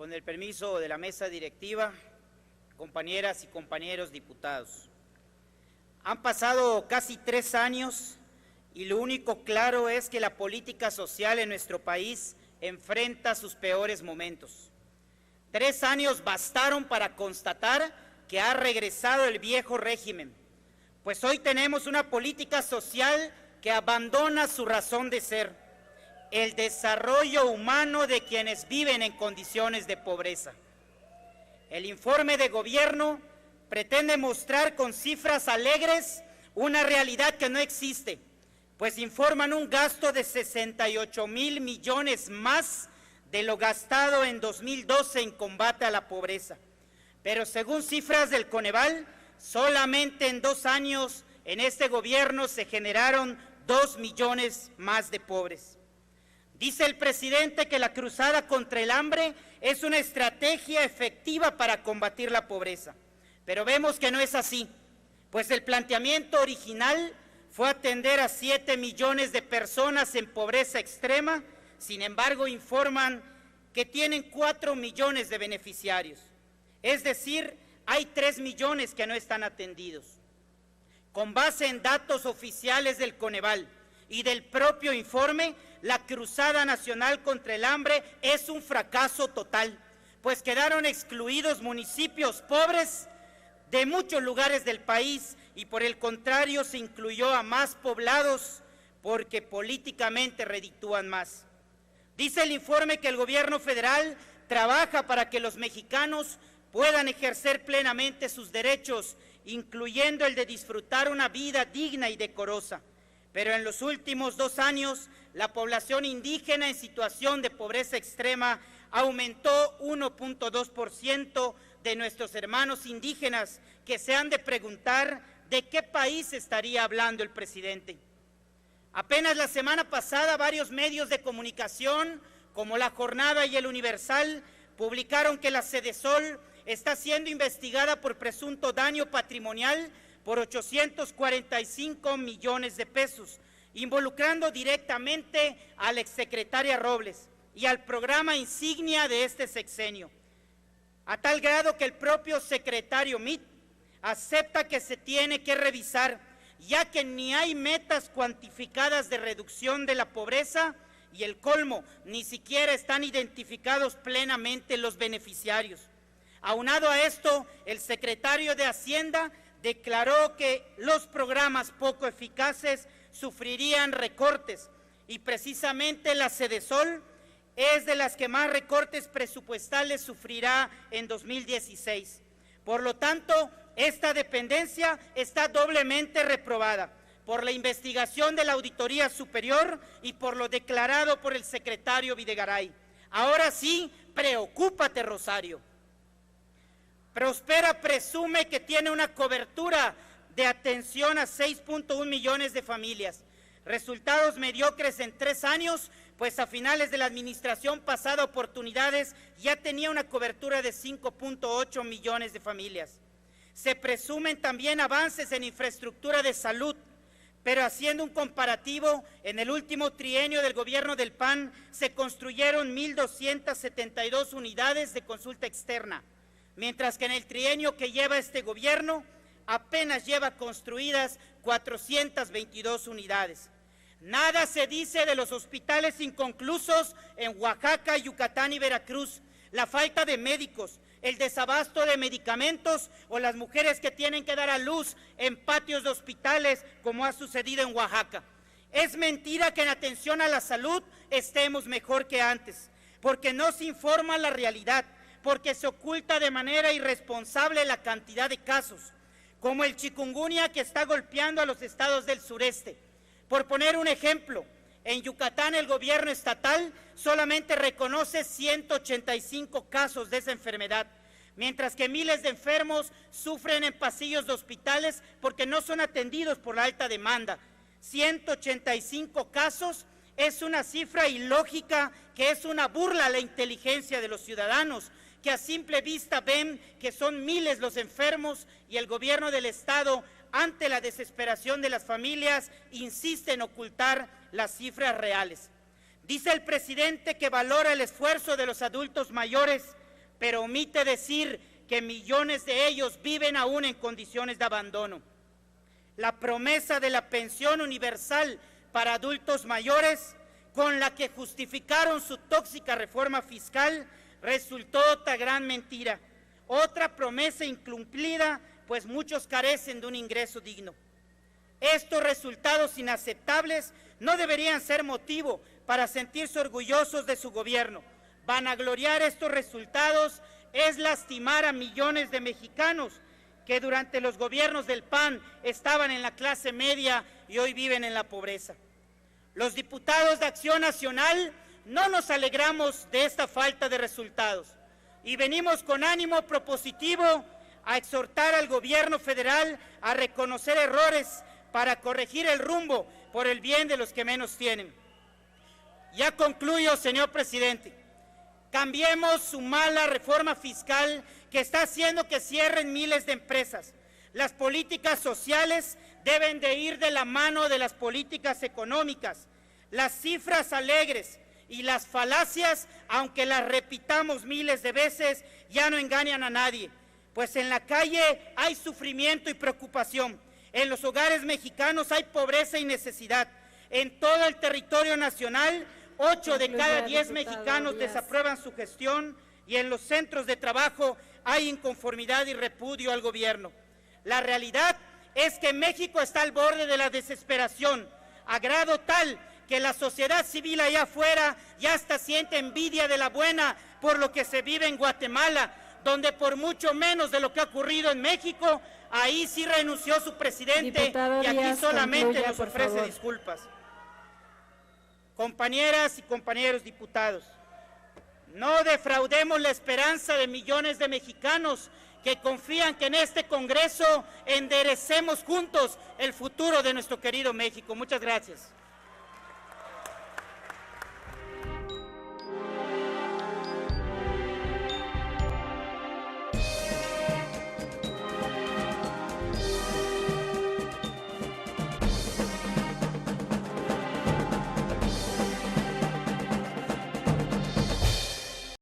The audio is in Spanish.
Con el permiso de la mesa directiva, compañeras y compañeros diputados. Han pasado casi 3 años y lo único claro es que la política social en nuestro país enfrenta sus peores momentos. 3 años bastaron para constatar que ha regresado el viejo régimen, pues hoy tenemos una política social que abandona su razón de ser, el desarrollo humano de quienes viven en condiciones de pobreza. El informe de gobierno pretende mostrar con cifras alegres una realidad que no existe, pues informan un gasto de 68,000 millones más de lo gastado en 2012 en combate a la pobreza. Pero según cifras del Coneval, solamente en 2 años en este gobierno se generaron 2 millones más de pobres. Dice el presidente que la cruzada contra el hambre es una estrategia efectiva para combatir la pobreza, pero vemos que no es así, pues el planteamiento original fue atender a 7 millones de personas en pobreza extrema. Sin embargo, informan que tienen 4 millones de beneficiarios, es decir, hay 3 millones que no están atendidos. Con base en datos oficiales del Coneval y del propio informe, la Cruzada Nacional contra el Hambre es un fracaso total, pues quedaron excluidos municipios pobres de muchos lugares del país y por el contrario se incluyó a más poblados porque políticamente reditúan más. Dice el informe que el gobierno federal trabaja para que los mexicanos puedan ejercer plenamente sus derechos, incluyendo el de disfrutar una vida digna y decorosa. Pero en los últimos 2 años, la población indígena en situación de pobreza extrema aumentó 1.2% de nuestros hermanos indígenas, que se han de preguntar de qué país estaría hablando el presidente. Apenas la semana pasada, varios medios de comunicación, como La Jornada y El Universal, publicaron que la Sedesol está siendo investigada por presunto daño patrimonial por 845 millones de pesos, involucrando directamente a la exsecretaria Robles y al programa insignia de este sexenio, a tal grado que el propio secretario Mitt acepta que se tiene que revisar, ya que ni hay metas cuantificadas de reducción de la pobreza y el colmo, ni siquiera están identificados plenamente los beneficiarios. Aunado a esto, el secretario de Hacienda declaró que los programas poco eficaces sufrirían recortes y precisamente la Sedesol es de las que más recortes presupuestales sufrirá en 2016. Por lo tanto, esta dependencia está doblemente reprobada por la investigación de la Auditoría Superior y por lo declarado por el secretario Videgaray. Ahora sí, preocúpate, Rosario. Prospera presume que tiene una cobertura de atención a 6.1 millones de familias. Resultados mediocres en 3 años, pues a finales de la administración pasada Oportunidades ya tenía una cobertura de 5.8 millones de familias. Se presumen también avances en infraestructura de salud, pero haciendo un comparativo, en el último trienio del gobierno del PAN se construyeron 1,272 unidades de consulta externa, mientras que en el trienio que lleva este gobierno apenas lleva construidas 422 unidades. Nada se dice de los hospitales inconclusos en Oaxaca, Yucatán y Veracruz, la falta de médicos, el desabasto de medicamentos o las mujeres que tienen que dar a luz en patios de hospitales, como ha sucedido en Oaxaca. Es mentira que en atención a la salud estemos mejor que antes, porque no se informa la realidad, porque se oculta de manera irresponsable la cantidad de casos, como el chikungunya que está golpeando a los estados del sureste. Por poner un ejemplo, en Yucatán el gobierno estatal solamente reconoce 185 casos de esa enfermedad, mientras que miles de enfermos sufren en pasillos de hospitales porque no son atendidos por la alta demanda. 185 casos es una cifra ilógica que es una burla a la inteligencia de los ciudadanos, que a simple vista ven que son miles los enfermos y el gobierno del Estado, ante la desesperación de las familias, insiste en ocultar las cifras reales. Dice el presidente que valora el esfuerzo de los adultos mayores, pero omite decir que millones de ellos viven aún en condiciones de abandono. La promesa de la pensión universal para adultos mayores, con la que justificaron su tóxica reforma fiscal, resultó otra gran mentira, otra promesa incumplida, pues muchos carecen de un ingreso digno. Estos resultados inaceptables no deberían ser motivo para sentirse orgullosos de su gobierno. Vanagloriar estos resultados es lastimar a millones de mexicanos que durante los gobiernos del PAN estaban en la clase media y hoy viven en la pobreza. Los diputados de Acción Nacional no nos alegramos de esta falta de resultados y venimos con ánimo propositivo a exhortar al gobierno federal a reconocer errores para corregir el rumbo por el bien de los que menos tienen. Ya concluyo, señor presidente. Cambiemos su mala reforma fiscal que está haciendo que cierren miles de empresas. Las políticas sociales deben de ir de la mano de las políticas económicas. Las cifras alegres y las falacias, aunque las repitamos miles de veces, ya no engañan a nadie, pues en la calle hay sufrimiento y preocupación. En los hogares mexicanos hay pobreza y necesidad. En todo el territorio nacional, 8 de cada 10 mexicanos desaprueban su gestión y en los centros de trabajo hay inconformidad y repudio al gobierno. La realidad es que México está al borde de la desesperación, a grado tal que la sociedad civil allá afuera ya hasta siente envidia de la buena por lo que se vive en Guatemala, donde por mucho menos de lo que ha ocurrido en México, ahí sí renunció su presidente. Diputado y aquí Díaz, solamente nos ofrece disculpas. Compañeras y compañeros diputados, no defraudemos la esperanza de millones de mexicanos que confían que en este Congreso enderecemos juntos el futuro de nuestro querido México. Muchas gracias.